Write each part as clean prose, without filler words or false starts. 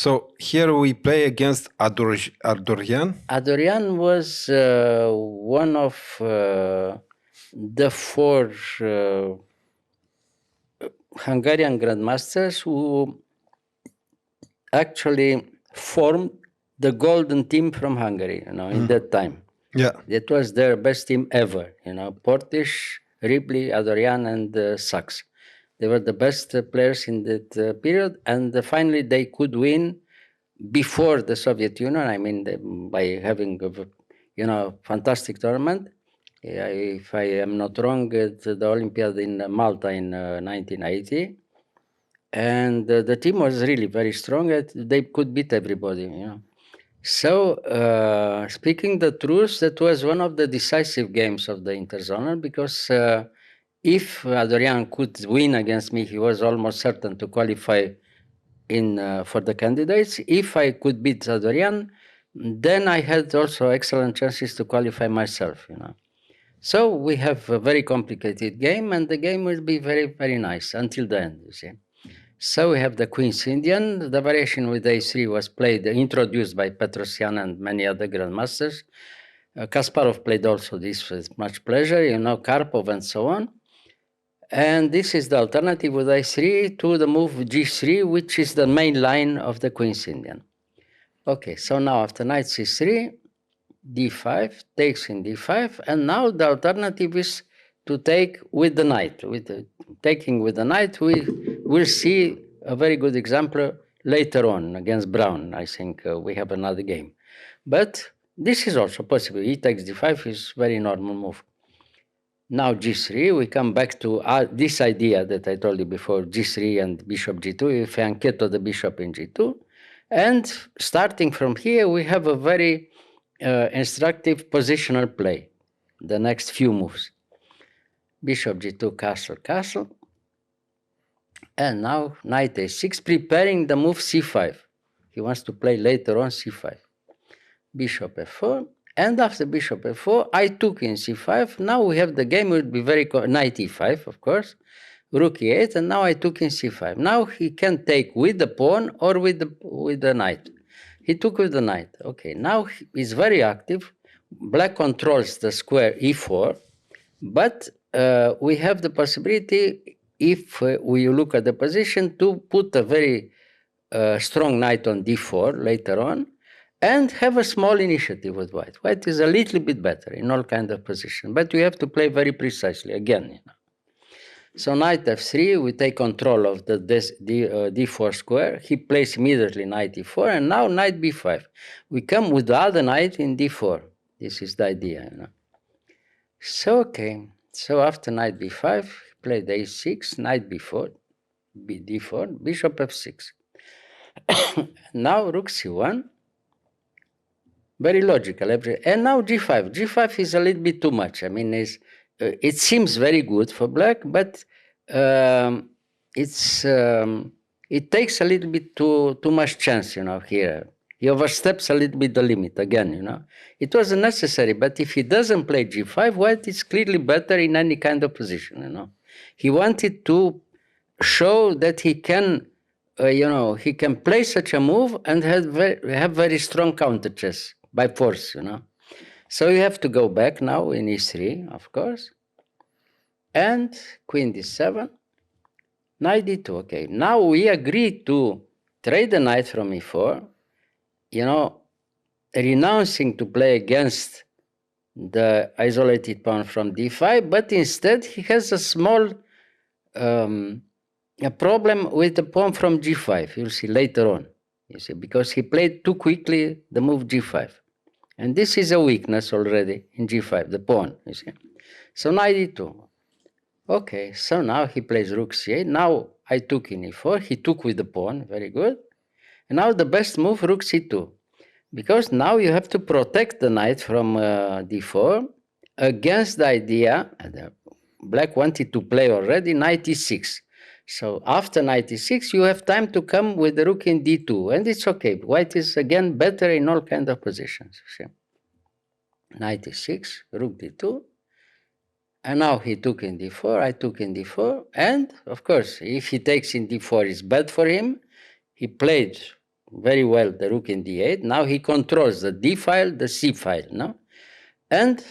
So here we play against Adorjan. Adorjan was one of the four Hungarian grandmasters who actually formed the golden team from Hungary, in that time. Yeah. That was their best team ever, Portish, Ripley, Adorjan, and Sachs. They were the best players in that period, and finally they could win before the Soviet Union. I mean, by having a fantastic tournament. Yeah, if I am not wrong, at the Olympiad in Malta in 1980, and the team was really very strong. They could beat everybody. So, speaking the truth, that was one of the decisive games of the Interzonal, because if Adorjan could win against me, he was almost certain to qualify for the candidates. If I could beat Adorjan, then I had also excellent chances to qualify myself. So we have a very complicated game, and the game will be very, very nice until the end, you see. So we have the Queen's Indian. The variation with A3 was introduced by Petrosyan and many other grandmasters. Kasparov played also this with much pleasure, Karpov and so on. And this is the alternative with A3 to the move G3, which is the main line of the Queen's Indian. Okay, so now after knight C3, D5, takes in D5, and now the alternative is to take with the knight. Taking with the knight, we will see a very good example later on against Brown. I think we have another game. But this is also possible. E takes D5 is very normal move. Now G3, we come back to this idea that I told you before, G3 and Bishop G2, if I anketo the bishop in G2. And starting from here, we have a very instructive positional play, the next few moves. Bishop G2, castle, castle. And now knight A6, preparing the move C5. He wants to play later on C5. Bishop F4. And after bishop f4, I took in c5. Now we have the game will be knight e5, of course, rook e8, and now I took in c5. Now he can take with the pawn or with the knight. He took with the knight. Okay, now he's very active. Black controls the square e4, but we have the possibility, if we look at the position, to put a very strong knight on d4 later on, and have a small initiative with white. White is a little bit better in all kinds of positions, but you have to play very precisely again. So knight f3, we take control of the d4 square. He plays immediately knight e4, and now knight b5. We come with the other knight in d4. This is the idea. So, okay. So after knight b5, he played a6, knight b4, d4, bishop f6. Now rook c1. Very logical. And now g5. G5 is a little bit too much. I mean, it seems very good for black, but it takes a little bit too much chance, here. He oversteps a little bit the limit again, It wasn't necessary, but if he doesn't play g5, white is clearly better in any kind of position, He wanted to show that he can, he can play such a move and have very strong counter chess by force, So you have to go back now in e3, of course. And queen d7, knight d2. Okay, now we agree to trade the knight from e4, renouncing to play against the isolated pawn from d5, but instead he has a small a problem with the pawn from g5. You'll see later on, because he played too quickly the move g5. And this is a weakness already in g5, the pawn, So knight e2. Okay, so now he plays rook c8. Now I took in e4. He took with the pawn, very good. And now the best move, rook c2. Because now you have to protect the knight from d4 against the idea, black wanted to play already, knight e6. So after knight e6, you have time to come with the rook in d2, and it's okay. White is again better in all kinds of positions. Knight e6, rook d2, and now he took in d4, I took in d4, and of course, if he takes in d4, it's bad for him. He played very well the rook in d8. Now he controls the d file, the c file, no? And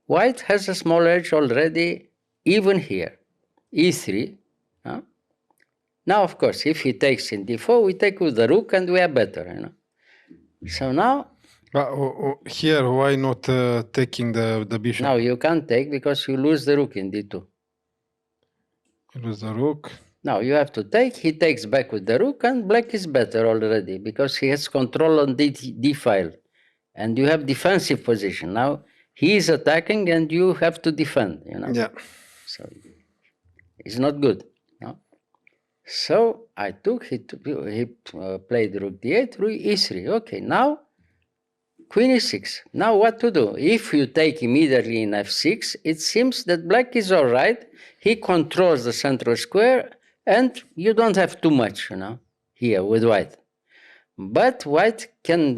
white has a small edge already, even here, e3. No? Now, of course, if he takes in d4, we take with the rook and we are better, you know. So now, Here, why not taking the bishop? now you can't take because you lose the rook in d2. Lose the rook. Now you have to take, he takes back with the rook, and black is better already because he has control on d file. And you have defensive position. Now he is attacking and you have to defend, you know. Yeah. So it's not good. No? So I took, he played rook d8, rook e3. Okay, now queen e6. Now what to do? If you take immediately in f6, it seems that black is all right. He controls the central square and you don't have too much, you know, here with white. But white can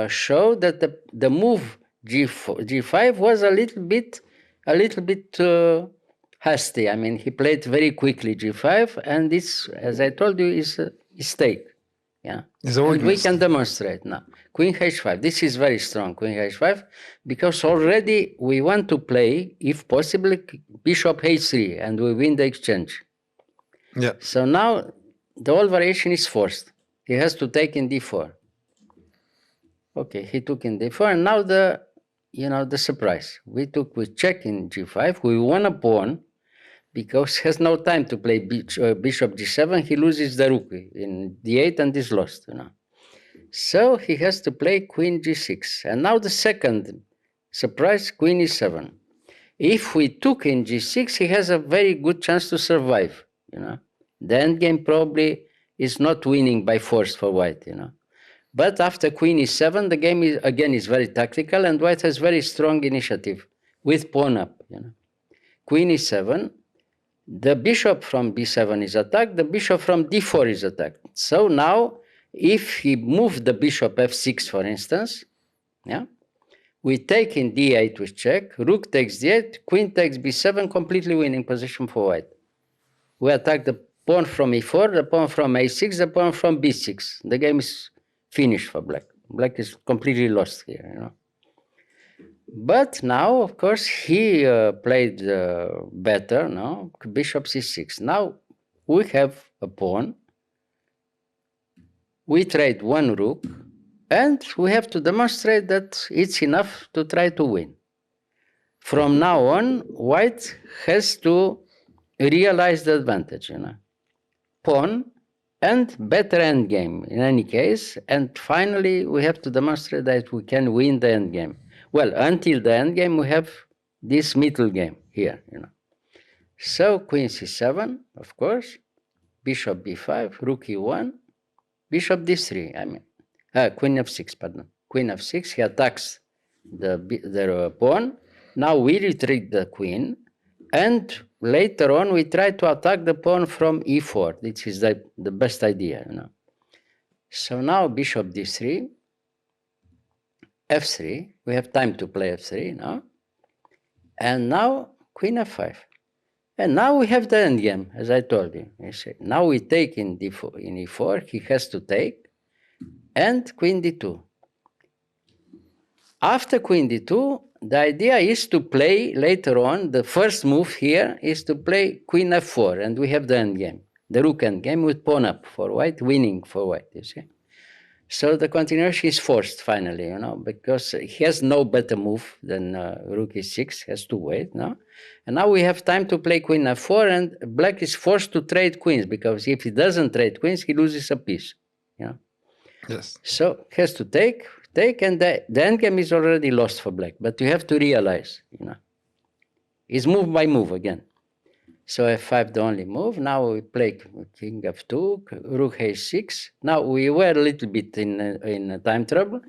show that the move g5 was a little bit hasty. I mean, he played very quickly g5, and this, as I told you, is a mistake. Yeah, and we can demonstrate now. Queen h5. This is very strong. Queen h5, because already we want to play, if possible, bishop h3, and we win the exchange. Yeah. So now the whole variation is forced. He has to take in d4. Okay, he took in d4, and now the surprise. We check in g5. We won a pawn because he has no time to play bishop g7. He loses the rook in d8 and is lost. You know, so he has to play queen g6, and now the second surprise, queen e7. If we took in g6, he has a very good chance to survive. You know, the endgame probably is not winning by force for white, you know. But after queen e7, the game is very tactical, and white has very strong initiative with pawn up, you know. Queen e7, the bishop from b7 is attacked, the bishop from d4 is attacked. So now, if he moved the bishop f6, for instance, yeah, we take in d8 with check, rook takes d8, queen takes b7, completely winning position for white. We attack the pawn from e4, the pawn from a6, the pawn from b6. The game is finished for black. Black is completely lost here, you know. But now, of course, he played better, no? Bishop c6. Now we have a pawn. We trade one rook, and we have to demonstrate that it's enough to try to win. From now on, white has to realize the advantage, you know. Pawn and better endgame in any case. And finally, we have to demonstrate that we can win the endgame. Well, until the endgame, we have this middle game here, you know. So queen c7, of course, bishop b5, rook e1, bishop d3. I mean, queen f6. Pardon, queen f6. He attacks the pawn. Now we retreat the queen. And later on, we try to attack the pawn from e4. This is the best idea, you know. So now bishop d3, f3. We have time to play f3 now. And now queen f5. And now we have the endgame, as I told you. You see. Now we take in d4, in e4. He has to take. And queen d2. After queen d2, the idea is to play later on, the first move here is to play queen f4, and we have the endgame, the rook endgame with pawn up for white, winning for white, you see. So the continuation is forced finally, you know, because he has no better move than rook e6, has to wait, no? And now we have time to play queen f4, and black is forced to trade queens, because if he doesn't trade queens, he loses a piece, you know. Yes. So he has to take, and the endgame is already lost for black. But you have to realize, you know, it's move by move again. So f5 the only move. Now we play king f2, rook h6. Now we were a little bit in time trouble.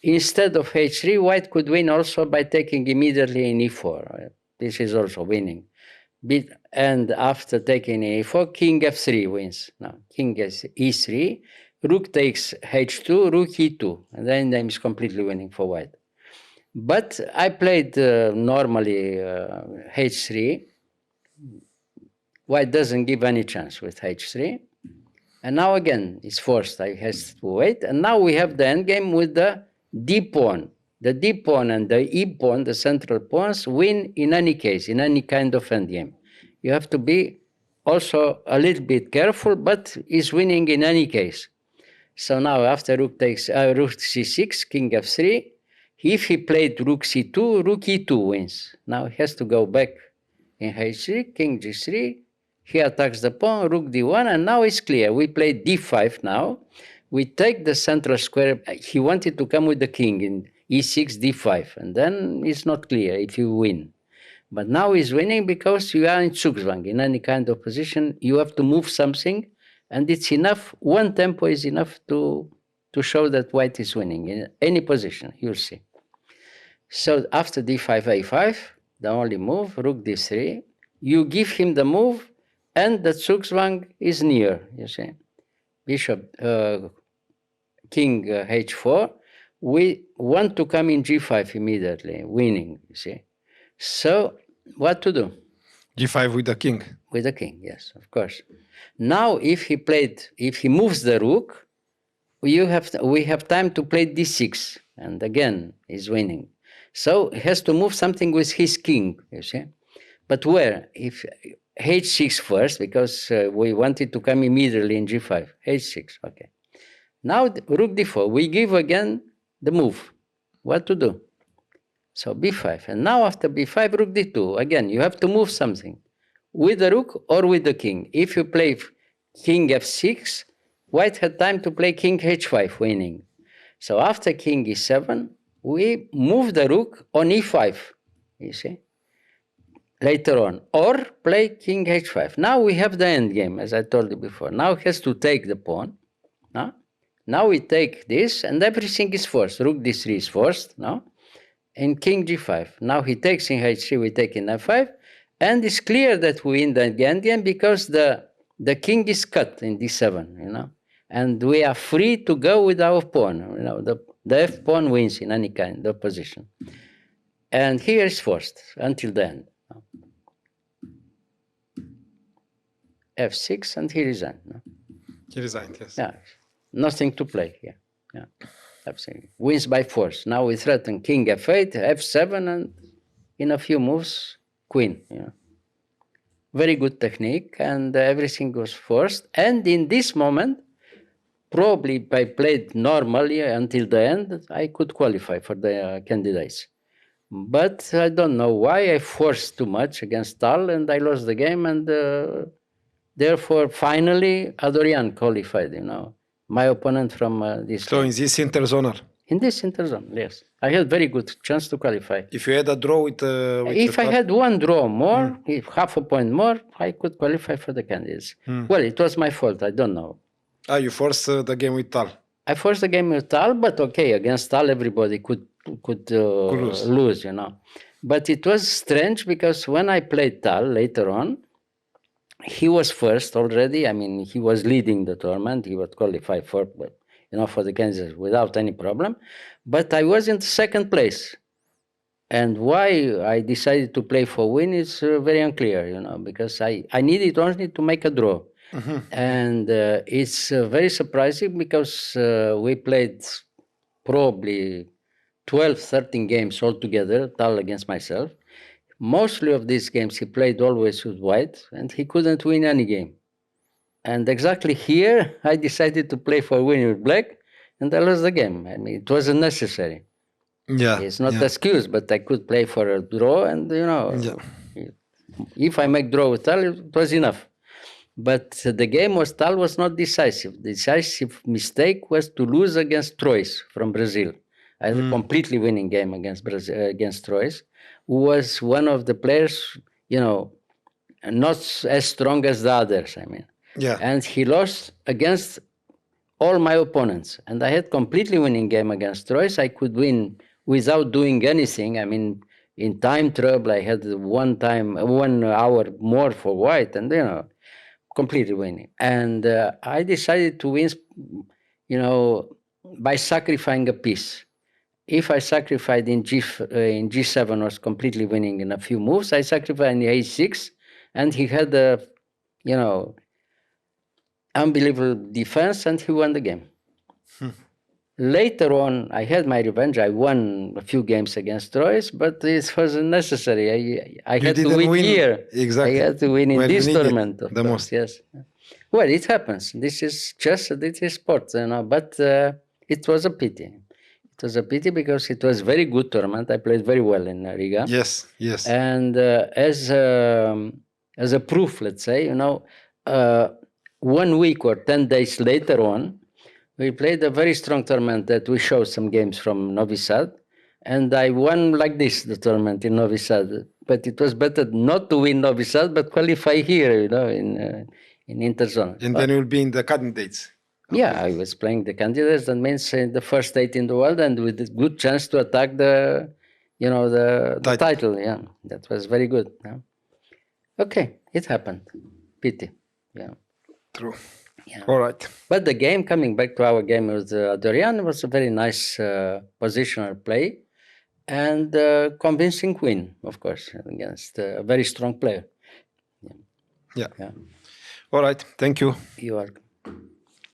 Instead of h3, white could win also by taking immediately in e4. This is also winning. And after taking e4, king f3 wins. Now king e3. Rook takes h2, rook e2, and then game is completely winning for white. But I played normally h3. White doesn't give any chance with h3. And now again, it's forced. I has to wait. And now we have the endgame with the D pawn. The D pawn and the E pawn, the central pawns, win in any case, in any kind of endgame. You have to be also a little bit careful, but is winning in any case. So now after rook takes rook c6, king f3. If he played rook c2, rook e2 wins. Now he has to go back in h3, king g3. He attacks the pawn, rook d1, and now it's clear. We play d5 now. We take the central square. He wanted to come with the king in e6, d5, and then it's not clear if you win. But now he's winning because you are in Zugzwang. In any kind of position, you have to move something, and it's enough. One tempo is enough to show that white is winning in any position. You'll see. So after d5, a5, the only move, rook d3, you give him the move, and the Zugzwang is near, you see. Bishop, king h4, we want to come in g5 immediately, winning, you see. So what to do? G5 with the king. With the king, yes, of course. Now if he moves the rook, we have time to play d6, and again he's winning. So he has to move something with his king, you see. But where? If h6 first, because we wanted to come immediately in g5. h6, okay. Now rook d4, we give again the move. What to do? So b5, and now after b5, rook d2. Again, you have to move something with the rook or with the king. If you play king f6, white had time to play king h5, winning. So after king e7, we move the rook on e5, you see, later on, or play king h5. Now we have the end game, as I told you before. Now he has to take the pawn. No? Now we take this, and everything is forced. Rook d3 is forced, no? And king g5. Now he takes in h3, we take in f5, and it's clear that we win the end game because the king is cut in d7, you know, and we are free to go with our pawn. You know, the f pawn wins in any kind of position, and here is forced until the end. f6, and he resigned. No? He resigned, yes. Yeah, nothing to play here. Yeah. Wins by force. Now we threaten king f8, f7, and in a few moves, queen. You know. Very good technique, and everything was forced. And in this moment, probably if I played normally until the end, I could qualify for the candidates. But I don't know why I forced too much against Tal, and I lost the game, and therefore, finally, Adorjan qualified, you know. My opponent from this. So in this interzonal. In this interzonal, yes. I had very good chance to qualify. If you had a draw with if I had one draw more, if half a point more, I could qualify for the candidates. Well, it was my fault. I don't know. You forced the game with Tal. I forced the game with Tal, but okay, against Tal, everybody could lose, you know. But it was strange because when I played Tal later on, he was first already. I mean, he was leading the tournament. He would qualify for, you know, for the candidates without any problem. But I was in second place. And why I decided to play for win is very unclear, you know, because I needed only to make a draw. And it's very surprising because we played probably 12, 13 games altogether, Tal against myself. Mostly of these games he played always with white, and he couldn't win any game. And exactly here, I decided to play for winning with black, and I lost the game. I mean, it wasn't necessary. Yeah, it's not an excuse, but I could play for a draw, and you know, if I make draw with Tal, it was enough. But the game was Tal was not decisive. The decisive mistake was to lose against Troyes from Brazil. I had a completely winning game against Troyes, who was one of the players, you know, not as strong as the others. I mean, and he lost against all my opponents, and I had completely winning game against Troyes. I could win without doing anything. I mean, in time trouble, I had 1 hour more for white, and you know, completely winning. And I decided to win, you know, by sacrificing a piece. If I sacrificed in G7, was completely winning in a few moves. I sacrificed in H6, and he had a, you know, unbelievable defense, and he won the game. Later on, I had my revenge. I won a few games against Troyes, but it wasn't necessary. I had to didn't win here. exactly I had to win in when you this need it tournament, of the course. most. Yes. Well, it happens. This is chess. This is sport, But it was a pity. It was a pity because it was a very good tournament. I played very well in Riga. Yes, yes. And as a proof, let's say, 1 week or 10 days later on, we played a very strong tournament that we showed some games from Novi Sad, and I won like this the tournament in Novi Sad. But it was better not to win Novi Sad, but qualify here, in Interzonal. And then you'll be in the candidates. Yeah, I was playing the candidates. That means the first 8 in the world, and with a good chance to attack the title. Yeah, that was very good. Yeah. Okay, it happened. Pity. Yeah. True. Yeah. All right. But the game, coming back to our game with Adorjan, was a very nice positional play and convincing win, of course, against a very strong player. Yeah. All right. Thank you. You are